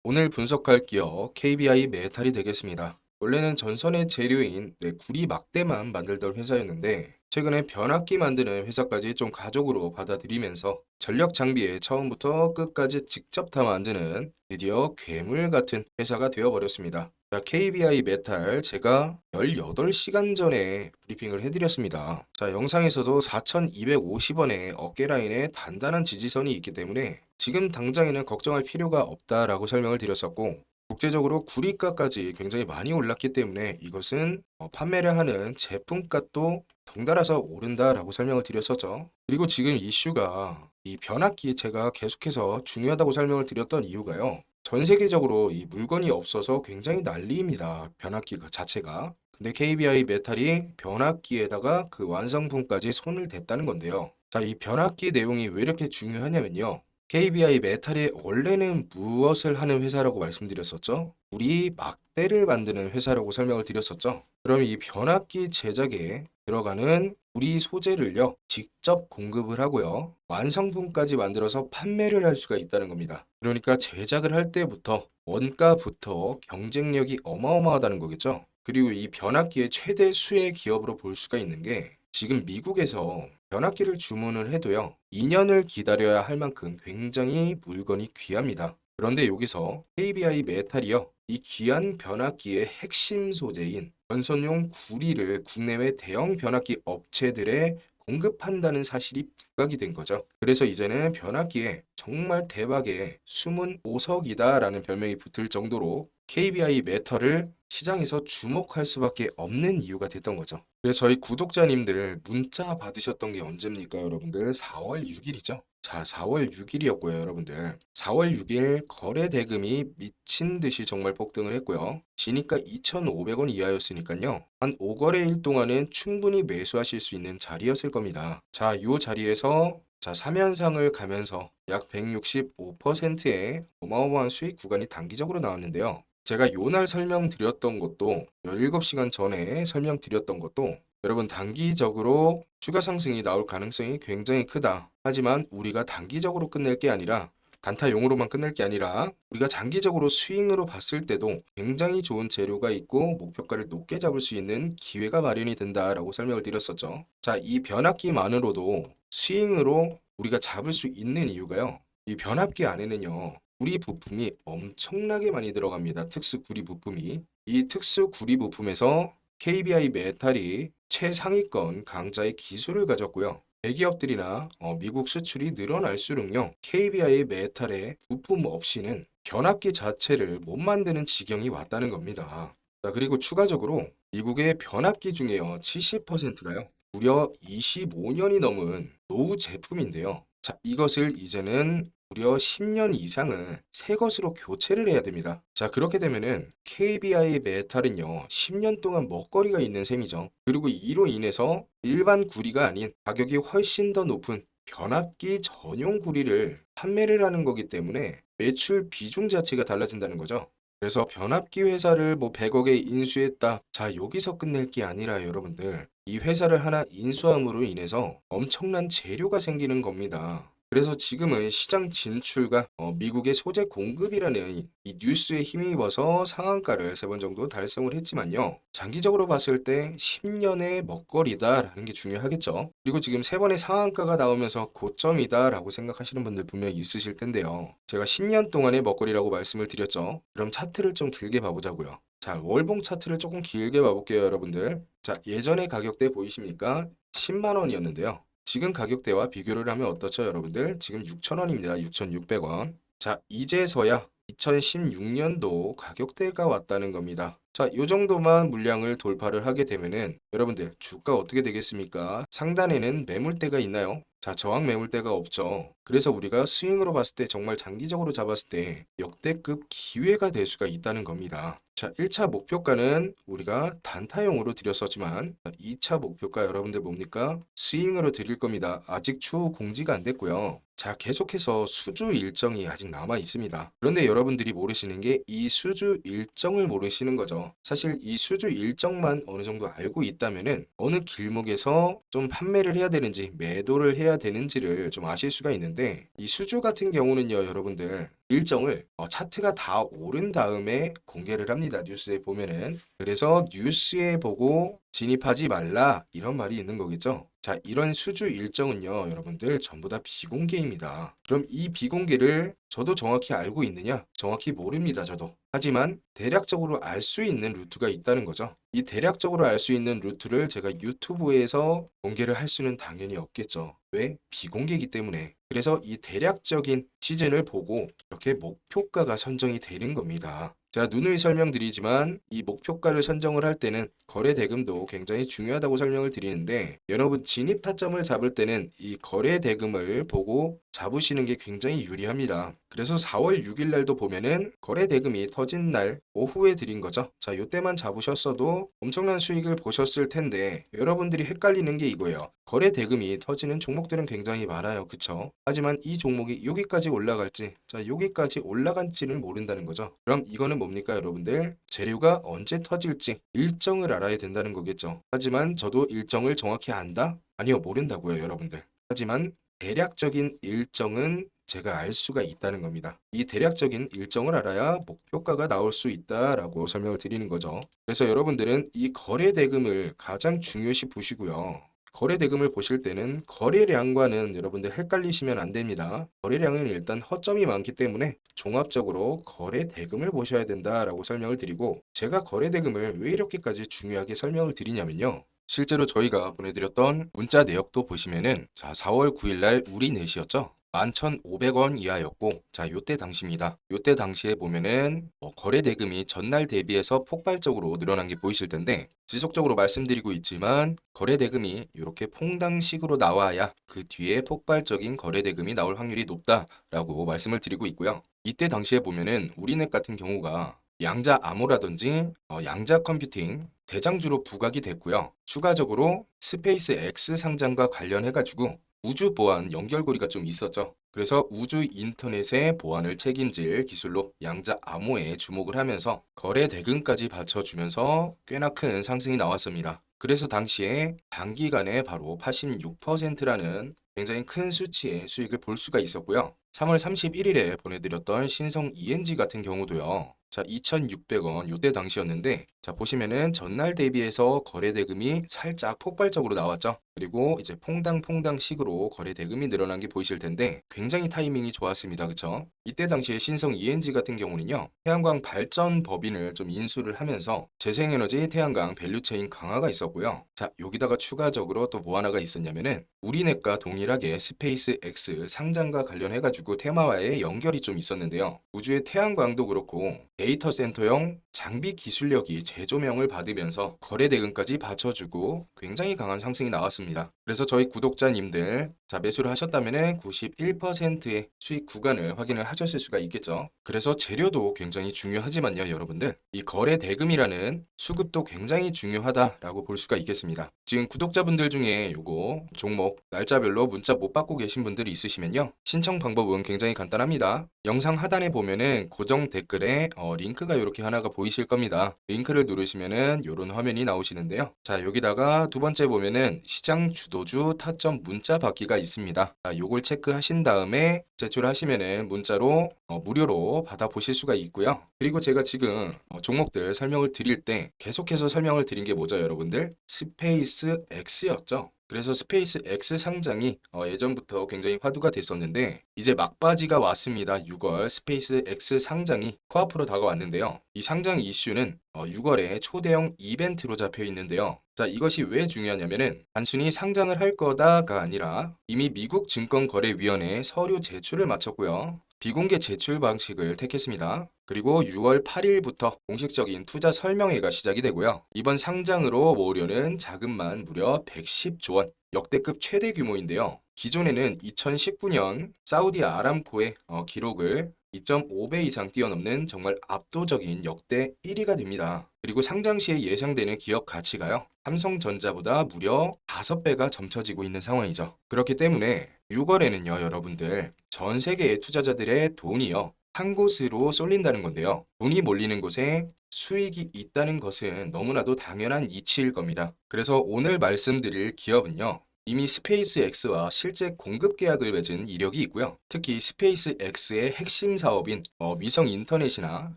오늘 분석할 기업 KBI 메탈이 되겠습니다. 원래는 전선의 재료인 구리 막대만 만들던 회사였는데 최근에 변압기 만드는 회사까지 좀 가족으로 받아들이면서 전력 장비에 처음부터 끝까지 직접 다 만드는 드디어 괴물 같은 회사가 되어버렸습니다. 자, KBI 메탈 제가 18시간 전에 브리핑을 해드렸습니다. 자, 영상에서도 4,250원의 어깨 라인에 단단한 지지선이 있기 때문에 지금 당장에는 걱정할 필요가 없다라고 설명을 드렸었고, 국제적으로 구리가까지 굉장히 많이 올랐기 때문에 이것은 판매를 하는 제품값도 덩달아서 오른다라고 설명을 드렸었죠. 그리고 지금 이슈가 이 변압기 제가 계속해서 중요하다고 설명을 드렸던 이유가요. 전 세계적으로 이 물건이 없어서 굉장히 난리입니다. 변압기 그 자체가. 근데 KBI 메탈이 변압기에다가 그 완성품까지 손을 댔다는 건데요. 자, 이 변압기 내용이 왜 이렇게 중요하냐면요. KBI 메탈이 원래는 무엇을 하는 회사라고 말씀드렸었죠? 우리 막대를 만드는 회사라고 설명을 드렸었죠. 그럼 이 변압기 제작에 들어가는 우리 소재를요, 직접 공급을 하고요, 완성품까지 만들어서 판매를 할 수가 있다는 겁니다. 그러니까 제작을 할 때부터 원가부터 경쟁력이 어마어마하다는 거겠죠. 그리고 이 변압기의 최대 수혜 기업으로 볼 수가 있는 게 지금 미국에서 변압기를 주문을 해도요, 2년을 기다려야 할 만큼 굉장히 물건이 귀합니다. 그런데 여기서 KBI 메탈이요, 이 귀한 변압기의 핵심 소재인 전선용 구리를 국내외 대형 변압기 업체들에 공급한다는 사실이 부각이 된 거죠. 그래서 이제는 변압기에 정말 대박의 숨은 보석이다라는 별명이 붙을 정도로 KBI 메탈을 시장에서 주목할 수밖에 없는 이유가 됐던 거죠. 그래서 저희 구독자님들 문자 받으셨던 게 언제입니까, 여러분들? 4월 6일이죠. 자, 4월 6일이었고요, 여러분들. 4월 6일 거래 대금이 미친 듯이 정말 폭등을 했고요. 지니까 2,500원 이하였으니까요. 한 5거래일 동안은 충분히 매수하실 수 있는 자리였을 겁니다. 자, 이 자리에서 3연상을 가면서 약 165%의 어마어마한 수익 구간이 단기적으로 나왔는데요. 제가 요날 설명드렸던 것도 17시간 전에 설명드렸던 것도 여러분 단기적으로 추가 상승이 나올 가능성이 굉장히 크다. 하지만 우리가 단기적으로 끝낼 게 아니라 단타용으로만 끝낼 게 아니라 우리가 장기적으로 스윙으로 봤을 때도 굉장히 좋은 재료가 있고 목표가를 높게 잡을 수 있는 기회가 마련이 된다라고 설명을 드렸었죠. 자, 이 변압기만으로도 스윙으로 우리가 잡을 수 있는 이유가요. 이 변압기 안에는요, 구리 부품이 엄청나게 많이 들어갑니다. 특수 구리 부품이. 이 특수 구리 부품에서 KBI 메탈이 최상위권 강자의 기술을 가졌고요. 대기업들이나 미국 수출이 늘어날수록요, KBI 메탈의 부품 없이는 변압기 자체를 못 만드는 지경이 왔다는 겁니다. 자, 그리고 추가적으로 미국의 변압기 중에요, 70%가요, 무려 25년이 넘은 노후 제품인데요. 자, 이것을 이제는 무려 10년 이상을 새 것으로 교체를 해야 됩니다. 자, 그렇게 되면은 KBI 메탈은요, 10년 동안 먹거리가 있는 셈이죠. 그리고 이로 인해서 일반 구리가 아닌 가격이 훨씬 더 높은 변압기 전용 구리를 판매를 하는 거기 때문에 매출 비중 자체가 달라진다는 거죠. 그래서 변압기 회사를 뭐 100억에 인수했다. 자, 여기서 끝낼 게 아니라 여러분들, 이 회사를 하나 인수함으로 인해서 엄청난 재료가 생기는 겁니다. 그래서 지금은 시장 진출과 미국의 소재 공급이라는 이 뉴스에 힘입어서 상한가를 3번 정도 달성을 했지만요. 장기적으로 봤을 때 10년의 먹거리다라는 게 중요하겠죠. 그리고 지금 3번의 상한가가 나오면서 고점이다라고 생각하시는 분들 분명히 있으실 텐데요. 제가 10년 동안의 먹거리라고 말씀을 드렸죠. 그럼 차트를 좀 길게 봐보자고요. 자, 월봉 차트를 조금 길게 봐볼게요, 여러분들. 자, 예전의 가격대 보이십니까? 10만 원이었는데요. 지금 가격대와 비교를 하면 어떻죠, 여러분들? 지금 6,000원입니다. 6,600원. 자, 이제서야 2016년도 가격대가 왔다는 겁니다. 자, 이 정도만 물량을 돌파를 하게 되면은 여러분들 주가 어떻게 되겠습니까? 상단에는 매물대가 있나요? 자, 저항 매물대가 없죠. 그래서 우리가 스윙으로 봤을 때 정말 장기적으로 잡았을 때 역대급 기회가 될 수가 있다는 겁니다. 자, 1차 목표가는 우리가 단타용으로 드렸었지만 2차 목표가 여러분들 뭡니까? 스윙으로 드릴 겁니다. 아직 추후 공지가 안 됐고요. 자, 계속해서 수주 일정이 아직 남아 있습니다. 그런데 여러분들이 모르시는 게 이 수주 일정을 모르시는 거죠. 사실 이 수주 일정만 어느 정도 알고 있다면은 어느 길목에서 좀 판매를 해야 되는지 매도를 해야 되는지를 좀 아실 수가 있는데, 이 수주 같은 경우는요, 여러분들 일정을 차트가 다 오른 다음에 공개를 합니다. 뉴스에 보면은. 그래서 뉴스에 보고 진입하지 말라 이런 말이 있는 거겠죠. 자, 이런 수주 일정은요, 여러분들 전부 다 비공개입니다. 그럼 이 비공개를 저도 정확히 알고 있느냐? 정확히 모릅니다, 저도. 하지만 대략적으로 알 수 있는 루트가 있다는 거죠. 이 대략적으로 알 수 있는 루트를 제가 유튜브에서 공개를 할 수는 당연히 없겠죠. 왜? 비공개이기 때문에. 그래서 이 대략적인 시즌을 보고 이렇게 목표가가 선정이 되는 겁니다. 제가 누누이 설명드리지만 이 목표가를 선정을 할 때는 거래 대금도 굉장히 중요하다고 설명을 드리는데, 여러분 진입 타점을 잡을 때는 이 거래 대금을 보고 잡으시는 게 굉장히 유리합니다. 그래서 4월 6일 날도 보면은 거래 대금이 터진 날 오후에 드린 거죠. 자, 요때만 잡으셨어도 엄청난 수익을 보셨을 텐데, 여러분들이 헷갈리는 게 이거예요. 거래 대금이 터지는 종목들은 굉장히 많아요. 그쵸? 하지만 이 종목이 여기까지 올라갈지, 자, 여기까지 올라간지는 모른다는 거죠. 그럼 이거는 뭡니까, 여러분들? 재료가 언제 터질지 일정을 알아야 된다는 거겠죠. 하지만 저도 일정을 정확히 안다? 아니요, 모른다고요, 여러분들. 하지만 대략적인 일정은 제가 알 수가 있다는 겁니다. 이 대략적인 일정을 알아야 목표가가 나올 수 있다라고 설명을 드리는 거죠. 그래서 여러분들은 이 거래 대금을 가장 중요시 보시고요. 거래 대금을 보실 때는 거래량과는 여러분들 헷갈리시면 안 됩니다. 거래량은 일단 허점이 많기 때문에 종합적으로 거래 대금을 보셔야 된다라고 설명을 드리고, 제가 거래 대금을 왜 이렇게까지 중요하게 설명을 드리냐면요. 실제로 저희가 보내드렸던 문자 내역도 보시면은, 자, 4월 9일 날 우리 넷이었죠. 11,500원 이하였고, 자, 요때 당시입니다. 요때 당시에 보면은 거래 대금이 전날 대비해서 폭발적으로 늘어난 게 보이실 텐데, 지속적으로 말씀드리고 있지만 거래 대금이 이렇게 퐁당식으로 나와야 그 뒤에 폭발적인 거래 대금이 나올 확률이 높다라고 말씀을 드리고 있고요. 이때 당시에 보면은 우리넷 같은 경우가 양자 암호라든지 양자 컴퓨팅 대장주로 부각이 됐고요. 추가적으로 스페이스 X 상장과 관련해가지고 우주 보안 연결고리가 좀 있었죠. 그래서 우주 인터넷의 보안을 책임질 기술로 양자 암호에 주목을 하면서 거래 대금까지 받쳐주면서 꽤나 큰 상승이 나왔습니다. 그래서 당시에 단기간에 바로 86%라는 굉장히 큰 수치의 수익을 볼 수가 있었고요. 3월 31일에 보내드렸던 신성 ENG 같은 경우도요. 자, 2,600원 요때 당시였는데, 자, 보시면은 전날 대비해서 거래 대금이 살짝 폭발적으로 나왔죠. 그리고 이제 퐁당퐁당식으로 거래 대금이 늘어난 게 보이실 텐데 굉장히 타이밍이 좋았습니다. 그쵸? 이때 당시에 신성 ENG 같은 경우는요, 태양광 발전 법인을 좀 인수를 하면서 재생에너지 태양광 밸류체인 강화가 있었고요. 자, 여기다가 추가적으로 또 뭐 하나가 있었냐면은 우리넷과 동일하게 스페이스 X 상장과 관련해가지고 테마와의 연결이 좀 있었는데요. 우주의 태양광도 그렇고 데이터 센터용 장비 기술력이 재조명을 받으면서 거래 대금까지 받쳐주고 굉장히 강한 상승이 나왔습니다. 그래서 저희 구독자님들, 자, 매수를 하셨다면 91%의 수익 구간을 확인을 하셨을 수가 있겠죠. 그래서 재료도 굉장히 중요하지만요, 여러분들 이 거래 대금이라는 수급도 굉장히 중요하다라고 볼 수가 있겠습니다. 지금 구독자분들 중에 요거 종목 날짜별로 문자 못 받고 계신 분들이 있으시면요, 신청 방법은 굉장히 간단합니다. 영상 하단에 보면은 고정 댓글에 링크가 이렇게 하나가 보이실 겁니다. 링크를 누르시면은 이런 화면이 나오시는데요. 자, 여기다가 두 번째 보면은 시장 주도주 타점 문자 받기가 있습니다. 자, 요걸 체크하신 다음에 제출하시면은 문자로 무료로 받아보실 수가 있고요. 그리고 제가 지금 종목들 설명을 드릴 때 계속해서 설명을 드린 게 뭐죠, 여러분들? 스페이스 X였죠. 그래서 스페이스 X 상장이 예전부터 굉장히 화두가 됐었는데 이제 막바지가 왔습니다. 6월 스페이스 X 상장이 코앞으로 다가왔는데요. 이 상장 이슈는 6월에 초대형 이벤트로 잡혀 있는데요. 자, 이것이 왜 중요하냐면은 단순히 상장을 할 거다가 아니라 이미 미국 증권거래위원회에 서류 제출을 마쳤고요. 비공개 제출 방식을 택했습니다. 그리고 6월 8일부터 공식적인 투자 설명회가 시작이 되고요. 이번 상장으로 모으려는 자금만 무려 110조 원, 역대급 최대 규모인데요. 기존에는 2019년 사우디 아람코의 기록을 2.5배 이상 뛰어넘는 정말 압도적인 역대 1위가 됩니다. 그리고 상장 시에 예상되는 기업 가치가요, 삼성전자보다 무려 5배가 점쳐지고 있는 상황이죠. 그렇기 때문에 6월에는요, 여러분들, 전 세계의 투자자들의 돈이요, 한 곳으로 쏠린다는 건데요. 돈이 몰리는 곳에 수익이 있다는 것은 너무나도 당연한 이치일 겁니다. 그래서 오늘 말씀드릴 기업은요, 이미 스페이스X와 실제 공급 계약을 맺은 이력이 있고요. 특히 스페이스X의 핵심 사업인 위성 인터넷이나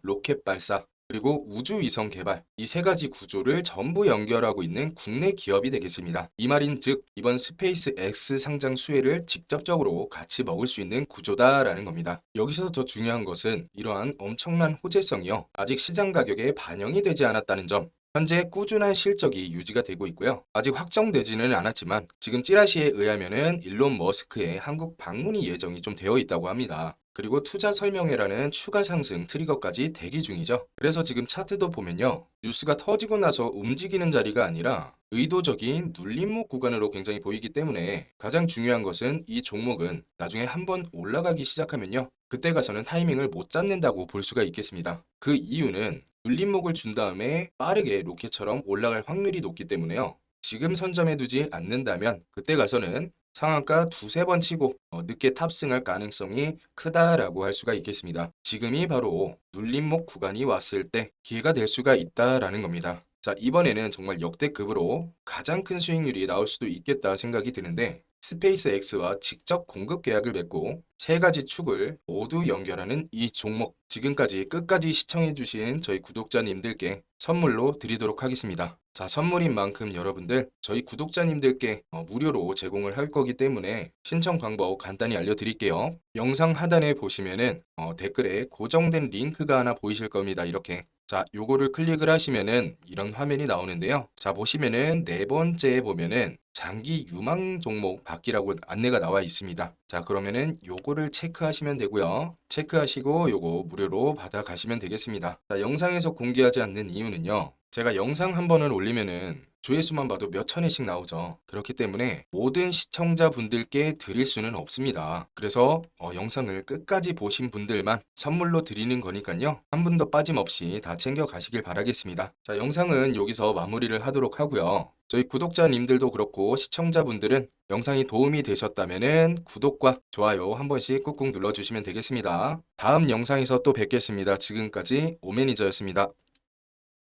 로켓 발사, 그리고 우주 위성 개발, 이 세 가지 구조를 전부 연결하고 있는 국내 기업이 되겠습니다. 이 말인 즉, 이번 스페이스X 상장 수혜를 직접적으로 같이 먹을 수 있는 구조다라는 겁니다. 여기서 더 중요한 것은 이러한 엄청난 호재성이요, 아직 시장 가격에 반영이 되지 않았다는 점. 현재 꾸준한 실적이 유지가 되고 있고요. 아직 확정되지는 않았지만 지금 찌라시에 의하면은 일론 머스크의 한국 방문이 예정이 좀 되어 있다고 합니다. 그리고 투자 설명회라는 추가 상승 트리거까지 대기 중이죠. 그래서 지금 차트도 보면요, 뉴스가 터지고 나서 움직이는 자리가 아니라 의도적인 눌림목 구간으로 굉장히 보이기 때문에 가장 중요한 것은 이 종목은 나중에 한번 올라가기 시작하면요, 그때 가서는 타이밍을 못 잡는다고 볼 수가 있겠습니다. 그 이유는 눌림목을 준 다음에 빠르게 로켓처럼 올라갈 확률이 높기 때문에요. 지금 선점해 두지 않는다면 그때 가서는 상한가 두세 번 치고 늦게 탑승할 가능성이 크다라고 할 수가 있겠습니다. 지금이 바로 눌림목 구간이 왔을 때 기회가 될 수가 있다라는 겁니다. 자, 이번에는 정말 역대급으로 가장 큰 수익률이 나올 수도 있겠다 생각이 드는데, 스페이스X와 직접 공급 계약을 맺고 세 가지 축을 모두 연결하는 이 종목, 지금까지 끝까지 시청해주신 저희 구독자님들께 선물로 드리도록 하겠습니다. 자, 선물인 만큼 여러분들, 저희 구독자님들께 무료로 제공을 할 거기 때문에 신청 방법 간단히 알려드릴게요. 영상 하단에 보시면은 댓글에 고정된 링크가 하나 보이실 겁니다. 이렇게. 자, 요거를 클릭을 하시면은 이런 화면이 나오는데요. 자, 보시면은 네 번째에 보면은 장기 유망 종목 받기라고 안내가 나와 있습니다. 자, 그러면은 요거를 체크하시면 되고요. 체크하시고 요거 무료로 받아 가시면 되겠습니다. 자, 영상에서 공개하지 않는 이유는요, 제가 영상 한 번을 올리면은 조회수만 봐도 몇 천회씩 나오죠. 그렇기 때문에 모든 시청자분들께 드릴 수는 없습니다. 그래서 영상을 끝까지 보신 분들만 선물로 드리는 거니까요, 한 분도 빠짐없이 다 챙겨 가시길 바라겠습니다. 자, 영상은 여기서 마무리를 하도록 하고요. 저희 구독자님들도 그렇고 시청자분들은 영상이 도움이 되셨다면은 구독과 좋아요 한 번씩 꾹꾹 눌러주시면 되겠습니다. 다음 영상에서 또 뵙겠습니다. 지금까지 오매니저였습니다.